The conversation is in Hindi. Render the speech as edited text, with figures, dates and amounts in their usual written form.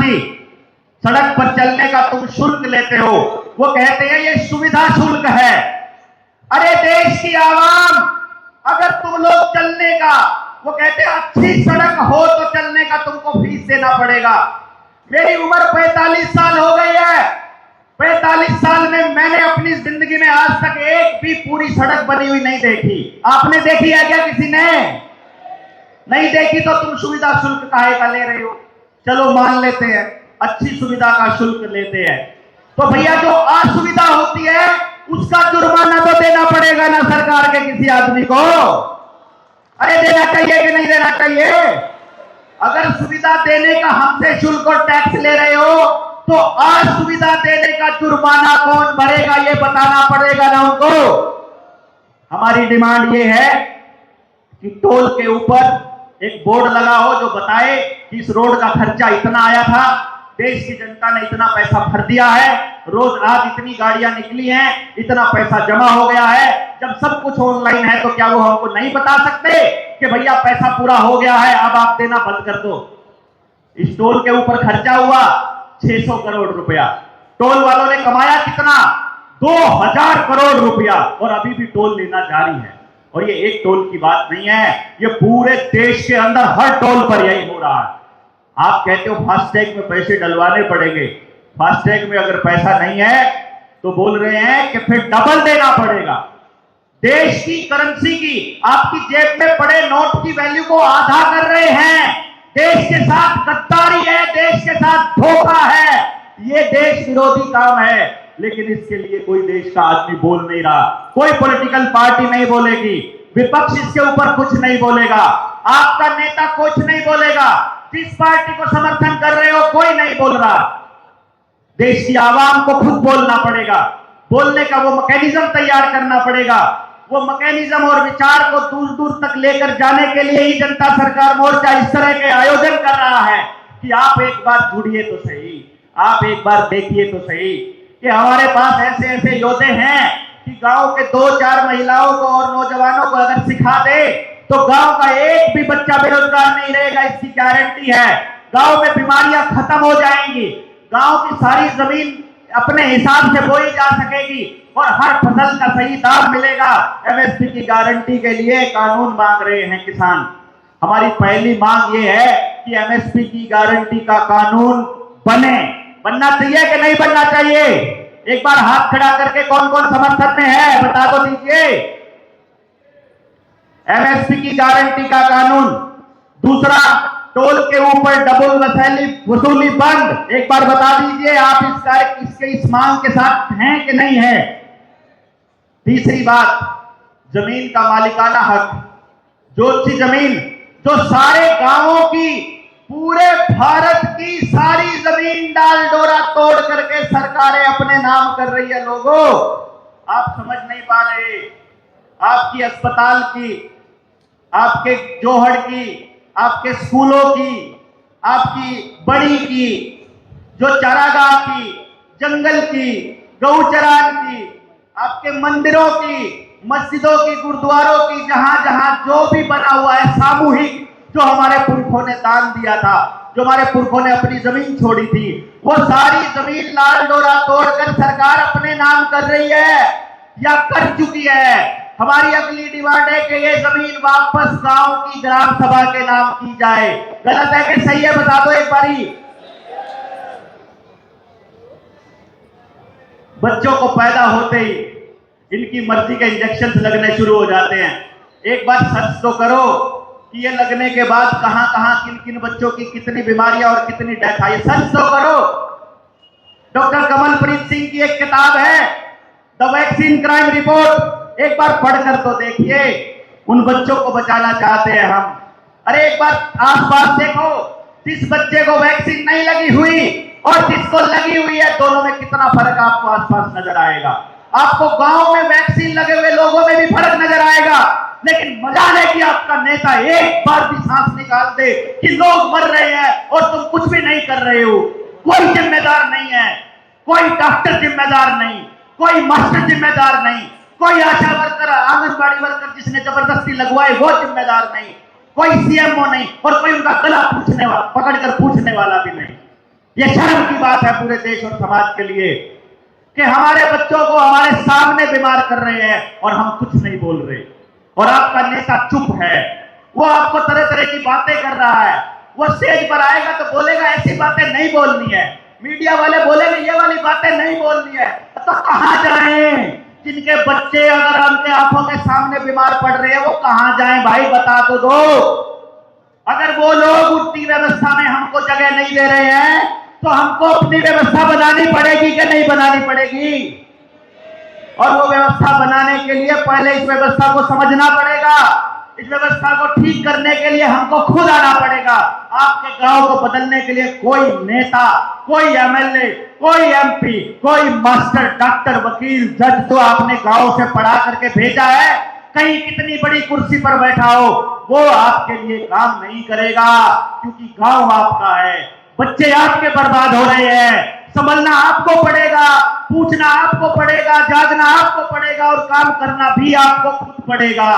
की सड़क पर चलने का तुम शुल्क लेते हो, वो कहते हैं ये सुविधा शुल्क है। अरे देश की आवाम, अगर तुम लोग चलने का, वो कहते हैं अच्छी सड़क हो तो चलने का तुमको फीस देना पड़ेगा। मेरी उम्र 45 साल हो गई है। 45 साल में मैंने अपनी जिंदगी में आज तक एक भी पूरी सड़क बनी हुई नहीं देखी। आपने देखी है क्या? किसी ने नहीं देखी तो तुम सुविधा शुल्क काहे का ले रहे हो? चलो मान लेते हैं अच्छी सुविधा का शुल्क लेते हैं, तो भैया जो असुविधा होती है उसका जुर्माना तो देना पड़ेगा ना सरकार के किसी आदमी को। अरे देना चाहिए कि नहीं देना चाहिए? अगर सुविधा देने का हमसे शुल्क और टैक्स ले रहे हो तो असुविधा देने का जुर्माना कौन भरेगा ये बताना पड़ेगा ना उनको। हमारी डिमांड ये है कि टोल के ऊपर एक बोर्ड लगा हो जो बताए कि इस रोड का खर्चा इतना आया था, देश की जनता ने इतना पैसा भर दिया है, रोज आज इतनी गाड़ियां निकली हैं, इतना पैसा जमा हो गया है। जब सब कुछ ऑनलाइन है तो क्या वो हमको नहीं बता सकते कि भैया पैसा पूरा हो गया है, अब आप देना बंद कर दो। इस टोल के ऊपर खर्चा हुआ 600 करोड़ रुपया। टोल वालों ने कमाया कितना? 2000 करोड़ रुपया, और अभी भी टोल लेना जारी है। और ये एक टोल की बात नहीं है, ये पूरे देश के अंदर हर टोल पर यही हो रहा है। आप कहते हो फास्टैग में पैसे डलवाने पड़ेंगे, फास्टैग में अगर पैसा नहीं है तो बोल रहे हैं कि फिर डबल देना पड़ेगा। देश की करेंसी की, आपकी जेब में पड़े नोट की वैल्यू को आधा कर रहे हैं। देश के साथ गद्दारी है, देश के साथ धोखा है, ये देश विरोधी काम है। लेकिन इसके लिए कोई देश का आदमी बोल नहीं रहा, कोई पॉलिटिकल पार्टी नहीं बोलेगी, विपक्ष इसके ऊपर कुछ नहीं बोलेगा, आपका नेता कुछ नहीं बोलेगा, जिस पार्टी को समर्थन कर रहे हो कोई नहीं बोल रहा। देश की आवाम को खुद बोलना पड़ेगा, बोलने का वो मैकेनिज्म तैयार करना पड़ेगा। वो मैकेनिज्म और विचार को दूर दूर तक लेकर जाने के लिए ही जनता सरकार मोर्चा इस तरह के आयोजन कर रहा है कि आप एक बार जुड़िए तो सही, आप एक बार देखिए तो सही कि हमारे पास ऐसे ऐसे योद्धे हैं कि गांव के 2-4 महिलाओं को और नौजवानों को अगर सिखा दे तो गांव का एक भी बच्चा बेरोजगार नहीं रहेगा, इसकी गारंटी है। गांव में बीमारियां खत्म हो जाएंगी, गांव की सारी जमीन अपने हिसाब से बोई जा सकेगी और हर फसल का सही दाम मिलेगा। एमएसपी की गारंटी के लिए कानून मांग रहे हैं किसान। हमारी पहली मांग ये है कि एमएसपी की गारंटी का कानून बने। बनना चाहिए कि नहीं बनना चाहिए? एक बार हाथ खड़ा करके कौन कौन समर्थन में है बता दो दीजिए। एमएसपी की गारंटी का कानून। दूसरा, टोल के ऊपर डबल वसूली बंद। एक बार बता दीजिए आप इस मांग के साथ हैं कि नहीं है। तीसरी बात, जमीन का मालिकाना हक। जो सी जमीन जो सारे गांवों की, पूरे भारत की सारी जमीन डाल डोरा तोड़ करके सरकारें अपने नाम कर रही है। लोगों, आप समझ नहीं पा रहे। आपकी अस्पताल की, आपके जोहड़ की, आपके स्कूलों की, आपकी बड़ी की, जो चारागाह की, जंगल की, गौचरान की, आपके मंदिरों की, मस्जिदों की, गुरुद्वारों की, जहां जहां जो भी बना हुआ है सामूहिक, जो हमारे पुरखों ने दान दिया था, जो हमारे पुरखों ने अपनी जमीन छोड़ी थी, वो सारी जमीन लाल डोरा तोड़कर सरकार अपने नाम कर रही है या कर चुकी है। हमारी अगली डिमांड है कि ये जमीन वापस गांव की ग्राम सभा के नाम की जाए। गलत है कि सही है बता दो एक बारी। बच्चों को पैदा होते ही इनकी मर्जी के इंजेक्शन लगने शुरू हो जाते हैं। एक बार सर्च तो करो कि ये लगने के बाद कहां कहां किन किन बच्चों की कितनी बीमारियां और कितनी डेथ आई। सर्च तो करो। डॉक्टर कमलप्रीत सिंह की एक किताब है द वैक्सीन क्राइम रिपोर्ट, एक बार पढ़कर तो देखिए। उन बच्चों को बचाना चाहते हैं हम। अरे एक बार आसपास देखो, जिस बच्चे को वैक्सीन नहीं लगी हुई और जिसको लगी हुई है, दोनों में कितना फर्क आपको आसपास नजर आएगा। आपको गांव में वैक्सीन लगे हुए लोगों में भी फर्क नजर आएगा। लेकिन मजाल है कि आपका नेता एक बार भी सांस निकाल दे कि लोग मर रहे हैं और तुम कुछ भी नहीं कर रहे हो। कोई जिम्मेदार नहीं है, कोई डॉक्टर जिम्मेदार नहीं, कोई मास्टर जिम्मेदार नहीं, कोई आशा वर्कर, आंगनबाड़ी वर्कर जिसने जबरदस्ती लगवाए वो जिम्मेदार नहीं, कोई सीएमओ नहीं और कोई उनका गला पकड़कर पूछने वाला भी नहीं। ये शर्म की बात है पूरे देश और समाज के लिए कि हमारे बच्चों को हमारे सामने बीमार कर रहे हैं और हम कुछ नहीं बोल रहे, और आपका नेता चुप है। वो आपको तरह तरह की बातें कर रहा है। वो स्टेज पर आएगा तो बोलेगा ऐसी बातें नहीं बोलनी है, मीडिया वाले बोलेंगे ये वाली बातें नहीं बोलनी है। तो कहां जाएं? जिनके बच्चे अगर उनके आंखों के सामने बीमार पड़ रहे हैं वो कहां जाएं भाई, बता तो दो। अगर वो लोग उठती व्यवस्था में हमको जगह नहीं दे रहे हैं तो हमको अपनी व्यवस्था बनानी पड़ेगी कि नहीं बनानी पड़ेगी? और वो व्यवस्था बनाने के लिए पहले इस व्यवस्था को समझना पड़ेगा। इस व्यवस्था को ठीक करने के लिए हमको खुद आना पड़ेगा। आपके गांव को बदलने के लिए कोई नेता, कोई एमएलए, कोई एमपी, कोई मास्टर, डॉक्टर, वकील, जज तो आपने गांव से पढ़ा करके भेजा है, कहीं कितनी बड़ी कुर्सी पर बैठा हो, वो आपके लिए काम नहीं करेगा, क्योंकि गांव आपका है। बच्चे आपके बर्बाद हो रहे हैं, संभलना आपको पड़ेगा, पूछना आपको पड़ेगा, जागना आपको पड़ेगा और काम करना भी आपको खुद पड़ेगा।